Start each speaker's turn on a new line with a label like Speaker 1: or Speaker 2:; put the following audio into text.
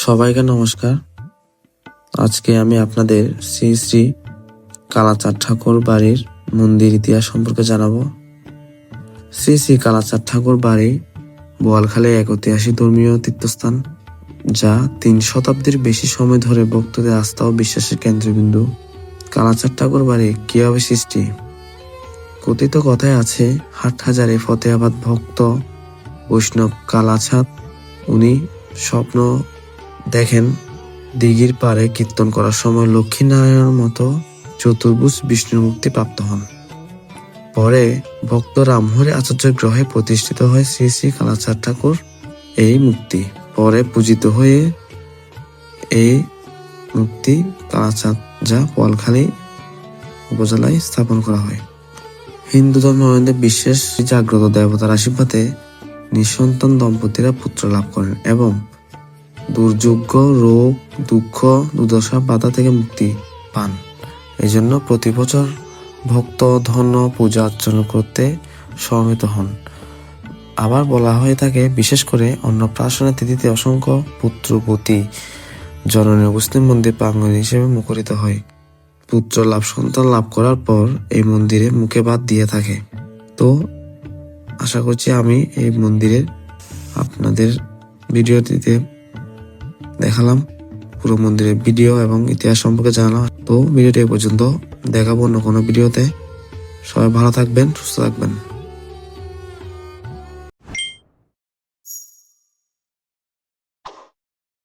Speaker 1: সবাইকে নমস্কার। আজকে আমি আপনাদের শ্রী শ্রী কালাচাঁদ ঠাকুর বাড়ির মন্দির ইতিহাস সম্পর্কে জানাবো। শ্রী শ্রী কালাচাঁদ ঠাকুর বাড়ি বোয়ালখালী এক ঐতিহাসিক ধর্মীয় তীর্থস্থান, যা 3 শতাব্দীর বেশি সময় ধরে ভক্তদের আস্থা ও বিশ্বাসের কেন্দ্রবিন্দু। কালাচাঁদ ঠাকুর বাড়ি কিভাবে সৃষ্টি? কথিত কথায় আছে, হাটহাজারে ফতেহাবাদ ভক্ত বৈষ্ণব কালাচাঁদ, উনি স্বপ্ন দেখেন দিঘির পাড়ে কীর্তন করার সময় লক্ষ্মীনারায়ণের মতো চতুর্ভুজ বিষ্ণুর মূর্তি প্রাপ্ত হন। পরে ভক্ত রামহরি আচার্যের গ্রহে প্রতিষ্ঠিত হয় শ্রী শ্রী কালাচাঁদ ঠাকুর এই মূর্তি। পরে পূজিত হয়ে এই মূর্তি কালাচাঁদ, যা বোয়ালখালী উপজেলায় স্থাপন করা হয়। হিন্দু ধর্মাবলম্বীদের বিশেষ জাগ্রত দেবতার আশীর্বাদে নিঃসন্তান দম্পতিরা পুত্র লাভ করেন এবং দুর্যোগ, রোগ, দুঃখ, দুর্দশা, বাধা থেকে মুক্তি পান। এই জন্য প্রতি বছর ভক্ত ধন্য পূজা অর্চনা করতে সমবেত হন। আবার বলা হয়ে থাকে, বিশেষ করে অন্নপ্রাশনের তিথিতে অসংখ্য পুত্রবতী জননী মুসলিম মন্দির প্রাঙ্গণ হিসেবে মুখরিত হয়। পুত্র লাভ, সন্তান লাভ করার পর এই মন্দিরে মুখে ভাত দিয়ে থাকে। তো আশা করছি আমি এই মন্দিরের আপনাদের ভিডিওটিতে দেখালাম পুরো মন্দিরের ভিডিও এবং ইতিহাস সম্পর্কে জানালাম। তো ভিডিওটি এই পর্যন্ত, দেখাবো অন্য কোনো ভিডিওতে। সবাই ভালো থাকবেন, সুস্থ থাকবেন।